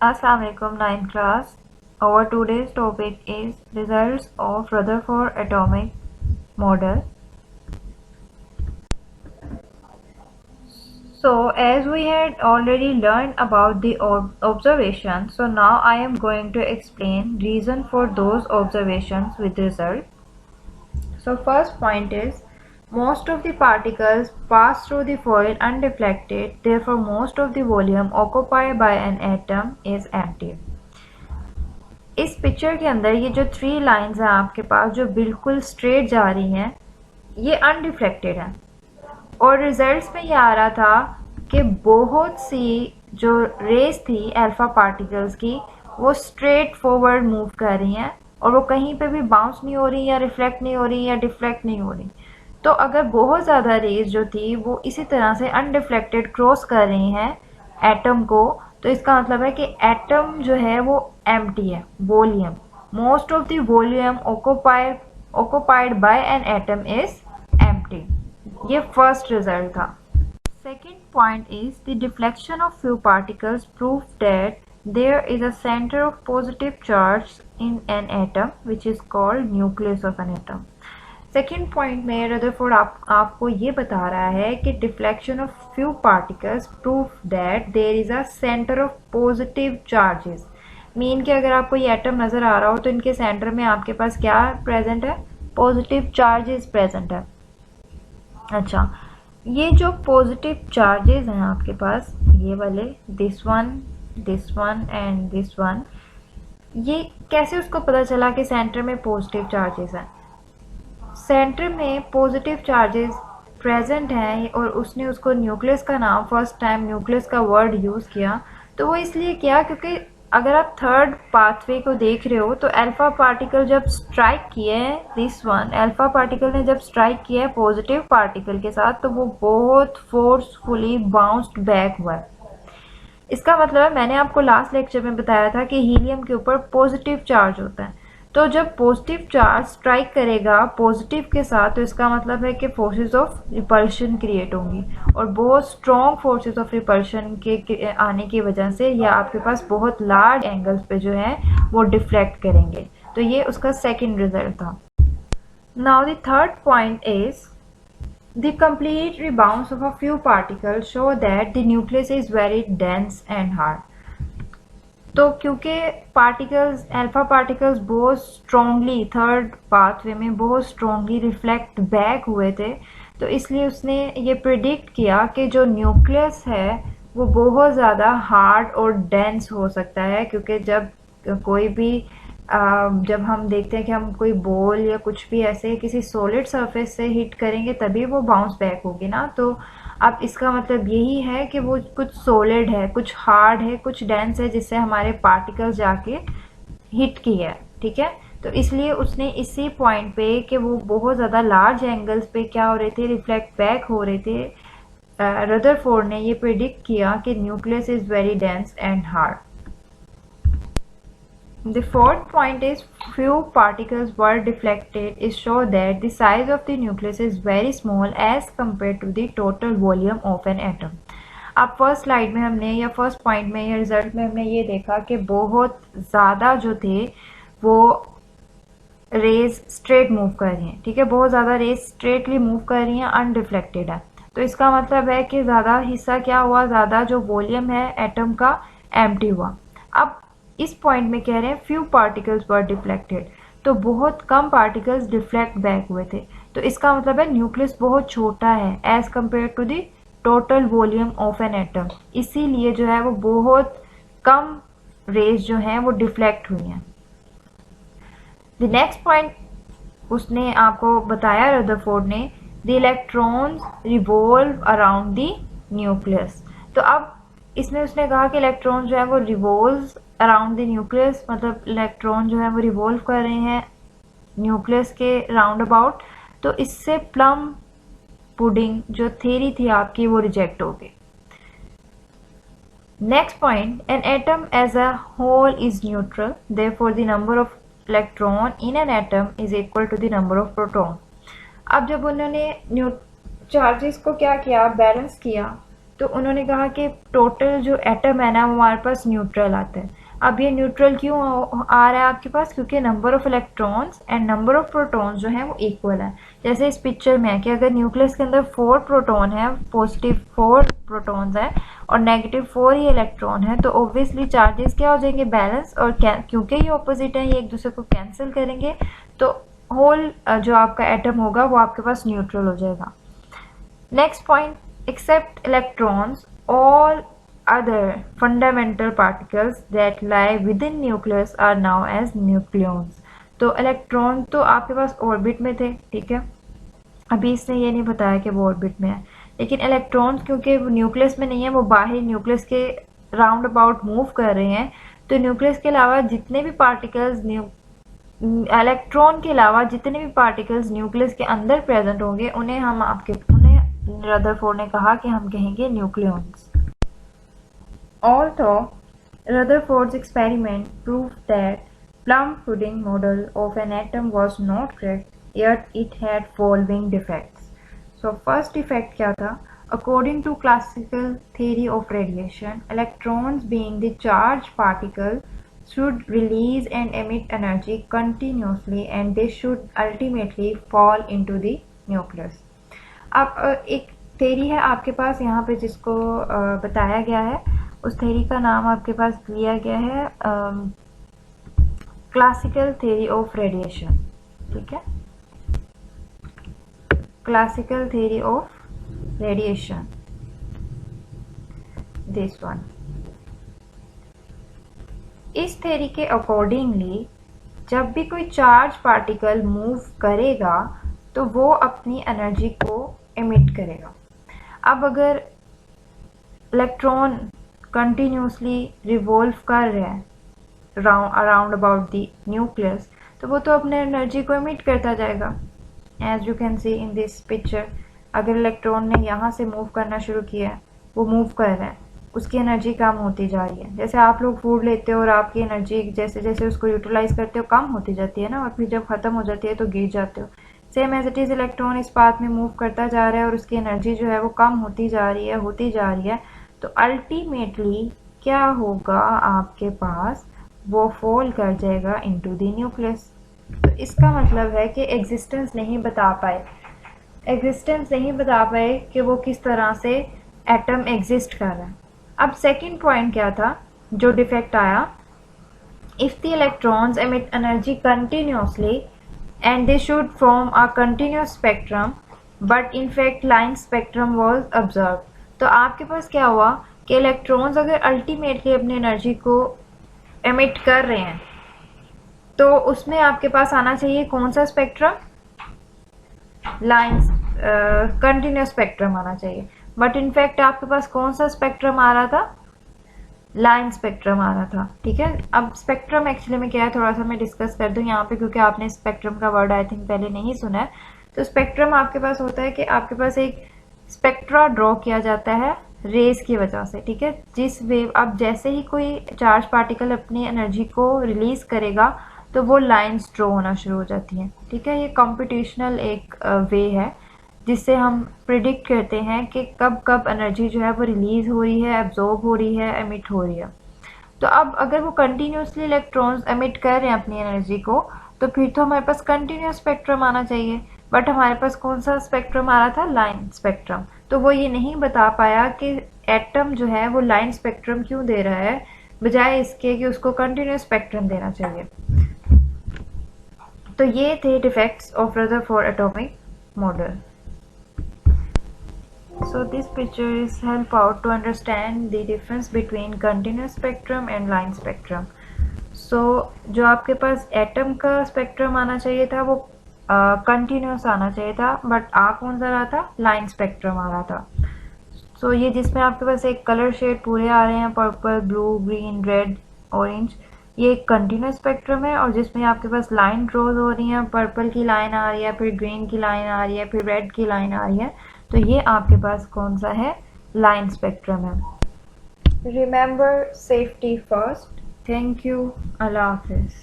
Assalamu alaikum, 9th class. Our today's topic is results of Rutherford atomic model. So as we had already learned about the observations, so now I am going to explain reason for those observations with result. So first point is most of the particles pass through the foil undeflected, therefore most of the volume occupied by an atom is empty. इस picture के अंदर ये जो 3 lines हैं आपके पास जो बिल्कुल straight जा रही हैं ये अनरिफ्लेक्टेड हैं और रिजल्ट्स में ये आ रहा था कि बहुत सी जो रेस थी अल्फा पार्टिकल्स की वो स्ट्रेट फॉरवर्ड मूव कर रही हैं और वो कहीं पे भी बाउंस नहीं हो रही या रिफ्लेक्ट नहीं हो रही या डिफ्लेक्ट नहीं हो रही। तो अगर बहुत ज़्यादा रेस जो थी वो इसी तरह से अनडिफ्लेक्टेड क्रॉस कर रही हैं एटम को, तो इसका मतलब है कि एटम जो है वो एम्प्टी है, volume most of the volume occupied by an atom is empty। ये फर्स्ट रिजल्ट था। Second point is the deflection of few particles prove that there is a center of positive charge in an atom which is called nucleus of an atom। Second point में Rutherford आपको ये बता रहा है कि deflection of few particles proof that there is a centre of positive charges. Mean कि अगर आपको ये एटम नज़र आ रहा हो तो इनके सेंटर में आपके पास क्या प्रेजेंट है, पॉजिटिव चार्जेस प्रेजेंट है। अच्छा, ये जो पॉजिटिव चार्जेस हैं आपके पास ये वाले this one and this one, ये कैसे उसको पता चला कि सेंटर में पॉजिटिव चार्जेस हैं? सेंटर में पॉजिटिव चार्जेस प्रेजेंट हैं और उसने उसको न्यूक्लियस का नाम फर्स्ट टाइम न्यूक्लियस का वर्ड यूज़ किया। तो वो इसलिए किया क्योंकि अगर आप थर्ड पाथवे को देख रहे हो तो अल्फा पार्टिकल जब स्ट्राइक किए हैं दिस वन, अल्फा पार्टिकल ने जब स्ट्राइक किया है पॉजिटिव पार्टिकल के साथ तो वो बहुत फोर्सफुली बाउंस्ड बैक हुआ है। इसका मतलब है, मैंने आपको लास्ट लेक्चर में बताया था कि हीलियम के ऊपर पॉजिटिव चार्ज होता है, तो जब पॉजिटिव चार्ज स्ट्राइक करेगा पॉजिटिव के साथ तो इसका मतलब है कि फोर्सेस ऑफ रिपल्शन क्रिएट होंगी और बहुत स्ट्रॉन्ग फोर्सेस ऑफ रिपल्शन के आने की वजह से ये आपके पास बहुत लार्ज एंगल्स पे जो है वो डिफ्लेक्ट करेंगे। तो ये उसका सेकेंड रिजल्ट था। Now the third point is the complete rebounds of a few particles show that the nucleus is very dense and hard। तो क्योंकि पार्टिकल्स अल्फा पार्टिकल्स बहुत स्ट्रॉन्गली थर्ड पाथवे में बहुत स्ट्रॉन्गली रिफ्लेक्ट बैक हुए थे, तो इसलिए उसने ये प्रिडिक्ट किया कि जो न्यूक्लियस है वो बहुत ज़्यादा हार्ड और डेंस हो सकता है। क्योंकि जब कोई भी जब हम देखते हैं कि हम कोई बॉल या कुछ भी ऐसे किसी सॉलिड सरफेस से हिट करेंगे तभी वो बाउंस बैक होगी ना, तो अब इसका मतलब यही है कि वो कुछ सॉलिड है, कुछ हार्ड है, कुछ डेंस है जिससे हमारे पार्टिकल्स जाके हिट किया है। ठीक है, तो इसलिए उसने इसी पॉइंट पे कि वो बहुत ज़्यादा लार्ज एंगल्स पे क्या हो रहे थे, रिफ्लेक्ट बैक हो रहे थे, रदरफोर्ड ने ये प्रिडिक्ट किया कि nucleus is very dense and hard. The fourth point is few particles were deflected is show that the size of the nucleus is very small as compared to the total volume of an atom। अब first slide में हमने या first point में या result में हमने ये देखा कि बहुत ज़्यादा जो थे वो रेज स्ट्रेट मूव कर रही हैं। ठीक है, बहुत ज़्यादा रेज स्ट्रेटली मूव कर रही हैं, अनरिफ्लेक्टेड है। तो इसका मतलब है कि ज़्यादा हिस्सा क्या हुआ, ज़्यादा जो वॉल्यूम है एटम का एम्प्टी हुआ। अब इस पॉइंट में कह रहे हैं फ्यू पार्टिकल्स वर डिफ्लेक्टेड, तो बहुत कम पार्टिकल्स डिफ्लेक्ट बैक हुए थे। तो इसका मतलब है न्यूक्लियस बहुत छोटा है as compare to the total volume of an atom, इसीलिए जो है वो बहुत कम रेज जो हैं वो डिफ्लेक्ट हुई हैं। द नेक्स्ट पॉइंट उसने आपको बताया रदरफोर्ड ने, the electrons revolve around the nucleus. तो अब इसमें उसने कहा कि इलेक्ट्रॉन जो है वो रिवॉल्व अराउंड द न्यूक्लियस, मतलब इलेक्ट्रॉन जो है वो रिवॉल्व कर रहे हैं न्यूक्लियस के राउंड अबाउट। तो इससे प्लम पुडिंग जो थ्योरी थी आपकी वो रिजेक्ट हो गई। Next point, an atom as a whole is neutral, therefore the number of electron in an atom is equal to the number of proton. अब जब उन्होंने चार्जेस को क्या किया, बैलेंस किया, तो उन्होंने कहा कि टोटल जो एटम है ना वो हमारे पास न्यूट्रल आता है। अब ये न्यूट्रल क्यों आ रहा है आपके पास, क्योंकि number of electrons and number of protons जो हैं वो इक्वल है। जैसे इस पिक्चर में है कि अगर न्यूक्लियस के अंदर 4 प्रोटॉन है, पॉजिटिव 4 प्रोटॉन्स है और नेगेटिव 4 ही इलेक्ट्रॉन है, तो ऑब्वियसली चार्जेस क्या हो जाएंगे, बैलेंस, और क्योंकि ये ऑपोजिट है ये एक दूसरे को कैंसिल करेंगे, तो होल जो आपका एटम होगा वो आपके पास न्यूट्रल हो जाएगा। Next point, except electrons all other fundamental particles that lie within nucleus are now as nucleons। तो इलेक्ट्रॉन तो आपके पास ऑर्बिट में थे, ठीक है, अभी इसने ये नहीं बताया कि वो ऑर्बिट में है, लेकिन इलेक्ट्रॉन्स क्योंकि वो न्यूक्लियस में नहीं है, वो बाहर न्यूक्लियस के राउंड अबाउट मूव कर रहे हैं, तो न्यूक्लियस के अलावा जितने भी पार्टिकल्स इलेक्ट्रॉन के अलावा जितने भी पार्टिकल्स न्यूक्लियस के अंदर प्रेजेंट होंगे उन्हें रदरफोर्ड ने कहा कि हम कहेंगे nucleons. Although Rutherford's experiment proved that plum pudding model of an atom was not correct, yet it had following defects. So first defect क्या था? According to classical theory of radiation, electrons being the charged particle should release and emit energy continuously and they should ultimately fall into the nucleus. अब एक theory है आपके पास यहाँ पे जिसको बताया गया है, उस थेरी का नाम आपके पास लिया गया है क्लासिकल थेरी ऑफ रेडिएशन, ठीक है, classical theory of radiation, this one. इस थेरी के अकॉर्डिंगली जब भी कोई चार्ज पार्टिकल मूव करेगा तो वो अपनी एनर्जी को एमिट करेगा। अब अगर इलेक्ट्रॉन कंटिन्यूसली रिवॉल्व कर रहे हैं अराउंड अबाउट द न्यूक्लियस, तो वो तो अपने एनर्जी को एमिट करता जाएगा। As you can see in this picture, अगर इलेक्ट्रॉन ने यहाँ से मूव करना शुरू किया है, वो मूव कर रहा है, उसकी एनर्जी कम होती जा रही है। जैसे आप लोग फूड लेते हो और आपकी एनर्जी जैसे जैसे उसको यूटिलाइज करते हो कम होती जाती है ना, और फिर जब खत्म हो जाती है तो गिर जाते हो। Same as it is electron इस पाथ में मूव करता जा रहा है और उसकी एनर्जी जो है वो कम होती जा रही है, तो अल्टीमेटली क्या होगा आपके पास, वो फॉल कर जाएगा इनटू द न्यूक्लियस। तो इसका मतलब है कि एग्जिस्टेंस नहीं बता पाए कि वो किस तरह से एटम एग्जिस्ट कर रहा है। अब सेकंड पॉइंट क्या था जो डिफेक्ट आया, if the electrons emit energy continuously and they should form a continuous spectrum but in fact line spectrum was observe. तो आपके पास क्या हुआ कि इलेक्ट्रॉन्स अगर अल्टीमेटली अपनी एनर्जी को एमिट कर रहे हैं तो उसमें आपके पास आना चाहिए कौन सा स्पेक्ट्रम, लाइन कंटिन्यूस स्पेक्ट्रम आना चाहिए, बट इनफैक्ट आपके पास कौन सा स्पेक्ट्रम आ रहा था, लाइन स्पेक्ट्रम आ रहा था, ठीक है। अब स्पेक्ट्रम एक्चुअली में क्या है थोड़ा सा मैं डिस्कस कर दूं यहाँ पे, क्योंकि आपने स्पेक्ट्रम का वर्ड आई थिंक पहले नहीं सुना है। तो स्पेक्ट्रम आपके पास होता है कि आपके पास एक स्पेक्ट्रा ड्रॉ किया जाता है रेज की वजह से, ठीक है। जिस वेव, अब जैसे ही कोई चार्ज पार्टिकल अपनी एनर्जी को रिलीज करेगा तो वो लाइंस ड्रॉ होना शुरू हो जाती हैं, ठीक है। ये कंप्यूटेशनल एक वे है जिससे हम प्रिडिक्ट करते हैं कि कब कब एनर्जी जो है वो रिलीज हो रही है, एब्जॉर्ब हो रही है, एमिट हो रही है। तो अब अगर वो कंटिन्यूसली इलेक्ट्रॉन्स एमिट कर रहे हैं अपनी एनर्जी को, तो फिर तो हमारे पास कंटिन्यूस स्पेक्ट्रम आना चाहिए, बट हमारे पास कौन सा स्पेक्ट्रम आ रहा था, लाइन स्पेक्ट्रम। तो वो ये नहीं बता पाया कि एटम जो है वो लाइन स्पेक्ट्रम क्यों दे रहा है, बजाय इसके कि उसको कंटिन्यूस स्पेक्ट्रम देना चाहिए। तो ये थे defects of Rutherford atomic model. So this picture is help out to understand the difference between continuous spectrum and line spectrum. So जो आपके पास एटम का स्पेक्ट्रम आना चाहिए था वो कंटिन्यूस आना चाहिए था, बट आ कौन सा रहा था, लाइन स्पेक्ट्रम आ रहा था। सो ये जिसमें आपके पास एक कलर शेड पूरे आ रहे हैं, purple, blue, green, red, orange, ये एक कंटिन्यूस स्पेक्ट्रम है। और जिसमें आपके पास लाइन ड्रॉज हो रही हैं, पर्पल की लाइन आ रही है, फिर ग्रीन की लाइन आ रही है, फिर रेड की लाइन आ रही है, तो ये आपके पास कौन सा है, लाइन स्पेक्ट्रम है। Remember safety first. Thank you, Allah Hafiz.